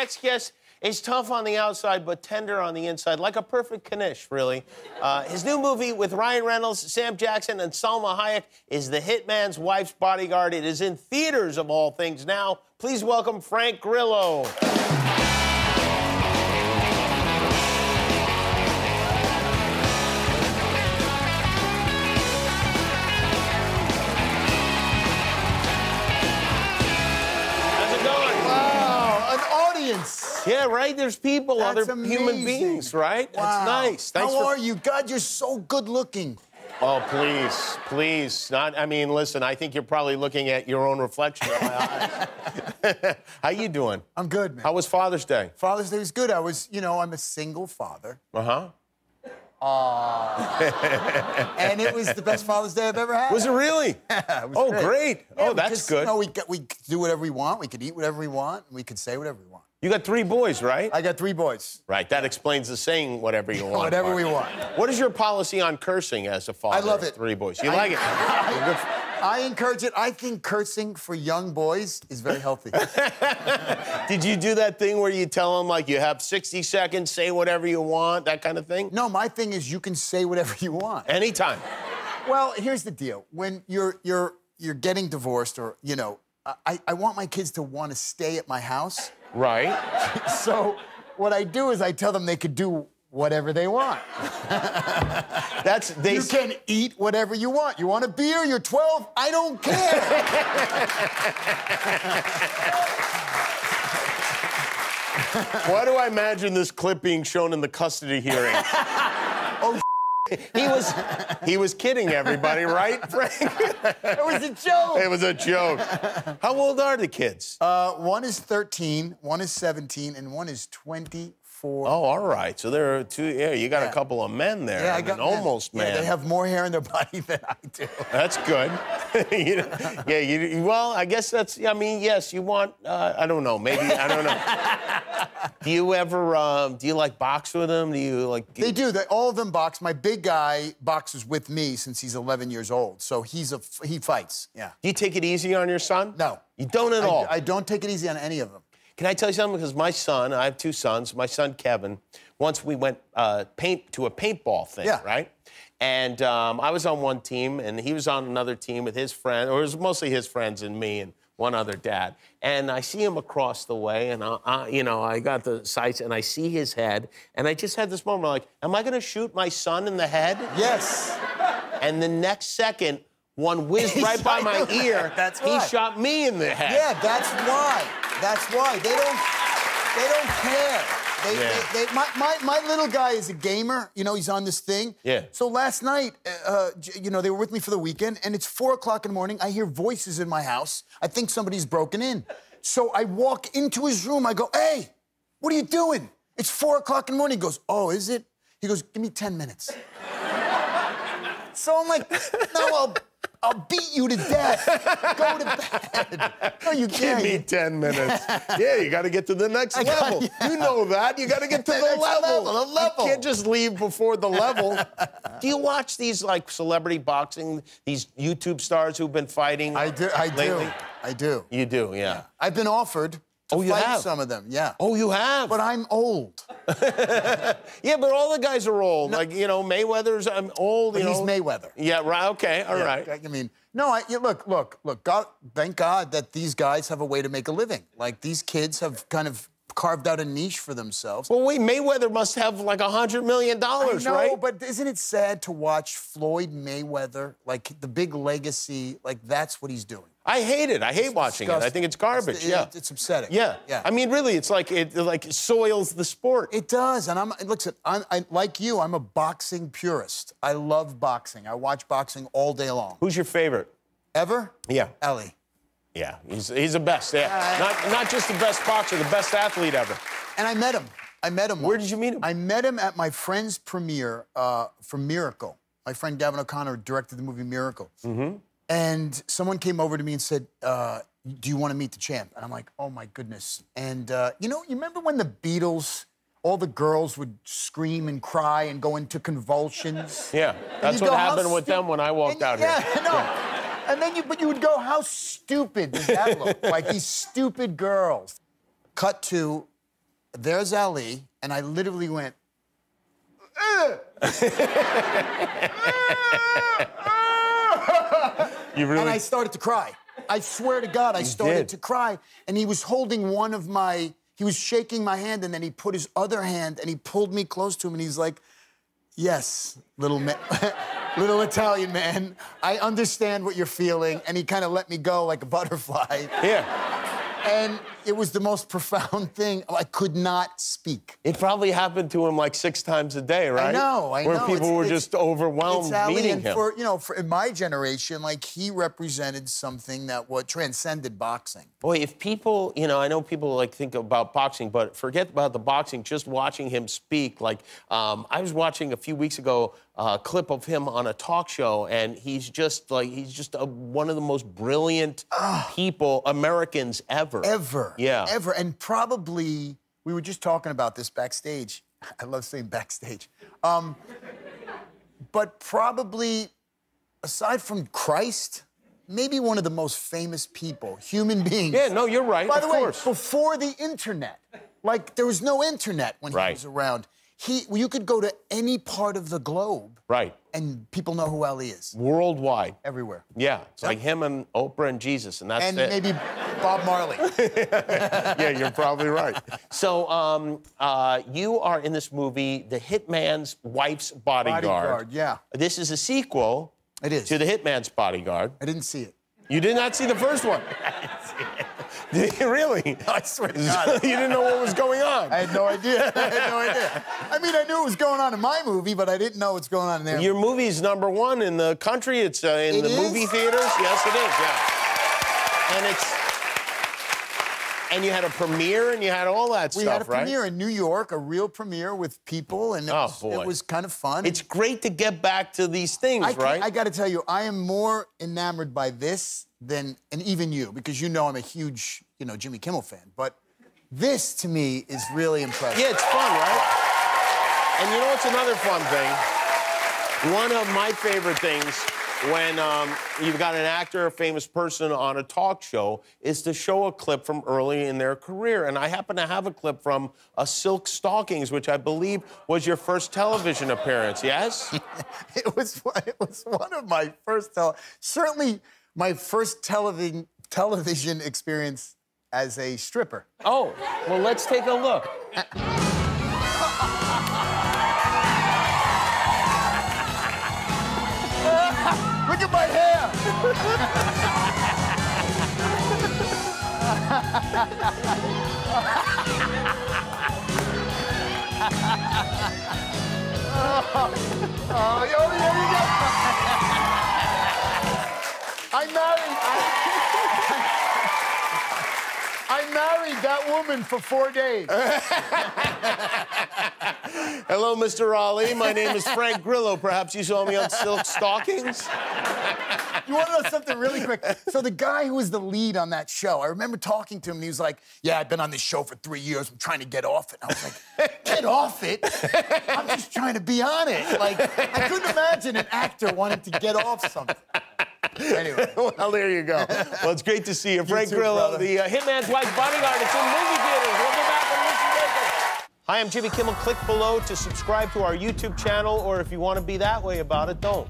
next guest is tough on the outside, but tender on the inside, like a perfect Knish, really. His new movie with Ryan Reynolds, Sam Jackson, and Salma Hayek is The Hitman's Wife's Bodyguard. It is in theaters, of all things, now. Please welcome Frank Grillo. Yeah, right? There's people, That's other human beings, right? Wow. That's nice. Thanks How are you? God, you're so good looking. Oh, please, please. I mean, listen, I think you're probably looking at your own reflection in my eye. How you doing? I'm good, man. How was Father's Day? Father's Day was good. I was, I'm a single father. Uh-huh. And it was the best Father's Day I've ever had. Was it really? Yeah, it was great. Yeah, oh, that's good. We could do whatever we want. We could eat whatever we want. We could say whatever we want. You got 3 boys, right? I got 3 boys. Right. That explains the saying, whatever you want. Whatever we want. What is your policy on cursing as a father? I love it. Of 3 boys. You like it? I encourage it. I think cursing for young boys is very healthy. Did you do that thing where you tell them, like, you have 60 seconds, say whatever you want, that kind of thing? No, my thing is you can say whatever you want. Anytime. Well, here's the deal. When you're getting divorced or, I want my kids to want to stay at my house. Right. So what I do is I tell them they could do whatever they want. You can eat whatever you want. You want a beer? You're 12? I don't care. Why do I imagine this clip being shown in the custody hearing? Oh, He was kidding everybody, right, Frank? it was a joke. It was a joke. How old are the kids? One is 13, one is 17, and one is 24. Oh, all right. So there are 2. Yeah, you got a couple of men there. Yeah, I got almost men. Yeah, they have more hair in their body than I do. That's good. Well, I guess that's. I mean, yes, you want. I don't know. Maybe I don't know. Do you ever? Do you like box with them? Do you like? They do. All of them box. My big guy boxes with me since he's 11 years old. So he fights. Yeah. Do you take it easy on your son? No. You don't at all. I don't take it easy on any of them. Can I tell you something? Because my son, I have 2 sons. My son, Kevin, once we went to a paintball thing, right? And I was on one team, and he was on another team with his friend, or it was mostly his friends and me and one other dad. And I see him across the way, and I got the sights, and I see his head, and I just had this moment like, am I going to shoot my son in the head? Yes. And the next second, one whizzed right by my ear. That's right. He shot me in the head. Yeah, that's why. That's why. They don't care. My little guy is a gamer. He's on this thing. Yeah. So last night, they were with me for the weekend, and it's 4 o'clock in the morning. I hear voices in my house. I think somebody's broken in. So I walk into his room. I go, hey, what are you doing? It's 4 o'clock in the morning. He goes, oh, is it? He goes, give me 10 minutes. So I'm like, no, I'll beat you to death. Go to bed. No, you can't. Give me 10 minutes. Yeah, you got to get to the next level. Yeah. You know that. You got to get to the level. You can't just leave before the level. Do you watch these, like, celebrity boxing, these YouTube stars who've been fighting lately? I do. You do, yeah. I've been offered to you fight have? some of them, yeah. Oh, you have? But I'm old. Yeah, but all the guys are old. No. Like, Mayweather's old. But he's Mayweather. Yeah, right. Okay, all right. I mean, no, look. God, thank God that these guys have a way to make a living. Like, these kids have kind of carved out a niche for themselves. Well, wait, Mayweather must have like $100 million, right? No, but isn't it sad to watch Floyd Mayweather, like the big legacy, like that's what he's doing? I hate it. I hate watching it. I think it's garbage. It's upsetting. Yeah. I mean, really, it's like it soils the sport. It does. And I like you, I'm a boxing purist. I love boxing. I watch boxing all day long. Who's your favorite? Ever? Yeah. Ellie. Yeah, he's the best. Yeah. Not just the best boxer, the best athlete ever. And I met him. Where did you meet him? I met him at my friend's premiere for Miracle. My friend Gavin O'Connor directed the movie Miracle. Mm-hmm. And someone came over to me and said, do you want to meet the champ? And I'm like, oh, my goodness. And, you remember when the Beatles, all the girls would scream and cry and go into convulsions? Yeah, that's what happened with them when I walked out here. Yeah, no. And then you would go, how stupid does that look? Like these stupid girls. Cut to there's Ali, and I literally went, You really? and I started to cry. I swear to God, I started to cry. And he was holding one of my, he was shaking my hand, and then he put his other hand and he pulled me close to him, and he's like, yes, little little Italian man, I understand what you're feeling. And he kind of let me go like a butterfly. Yeah. And it was the most profound thing. I could not speak. It probably happened to him like 6 times a day, right? I know. Where people were just overwhelmed meeting him. For, you know, in my generation, like, he represented something that transcended boxing. Boy, if people, you know, I know people like think about boxing, but forget about the boxing, just watching him speak. Like, I was watching a few weeks ago a clip of him on a talk show, and he's just one of the most brilliant people, Americans ever. Ever. Yeah. Ever. And probably, we were just talking about this backstage. I love saying backstage. But probably, aside from Christ, maybe one of the most famous people, human beings. Yeah, no, you're right. By the way, course. before the internet, like, there was no internet when he was around. You could go to any part of the globe. Right. And people know who Ali is. Worldwide. Everywhere. Yeah. It's like him and Oprah and Jesus, and that's and it. maybe Bob Marley. Yeah, you're probably right. So you are in this movie, The Hitman's Wife's Bodyguard. Bodyguard, yeah. This is a sequel It is. to The Hitman's Bodyguard. I didn't see it. You did not see the first one? I didn't see it. Did you really? I swear to God. You didn't know what was going on? I had no idea. I had no idea. I mean, I knew what was going on in my movie, but I didn't know what's going on in there. Your movie's #1 in the country. It's in the movie theaters. Yes, it is, yeah. And you had a premiere, and you had all that stuff, right? We had a premiere in New York, a real premiere with people, and it was kind of fun. It's great to get back to these things, right? I got to tell you, I am more enamored by this and even you, because you know I'm a huge, Jimmy Kimmel fan. But this, to me, is really impressive. Yeah, it's fun, right? And you know what's another fun thing? One of my favorite things when you've got an actor, a famous person on a talk show, is to show a clip from early in their career. And I happen to have a clip from Silk Stockings, which I believe was your first television appearance, yes? It was one of my first certainly my first television experience as a stripper. Oh, well, let's take a look. Look at my hair! There you go. I married that woman for 4 days. Hello, Mr. Ali. My name is Frank Grillo. Perhaps you saw me on Silk Stockings? You want to know something really quick? So the guy who was the lead on that show, I remember talking to him, and he was like, yeah, I've been on this show for 3 years. I'm trying to get off it. I was like, get off it? I'm just trying to be on it. Like, I couldn't imagine an actor wanting to get off something. Anyway. Well, there you go. Well, it's great to see you. Frank Grillo, brother. the Hitman's Wife's Bodyguard. It's in movie theaters. We'll be back and listen. Hi, I'm Jimmy Kimmel. Click below to subscribe to our YouTube channel, or if you want to be that way about it, don't.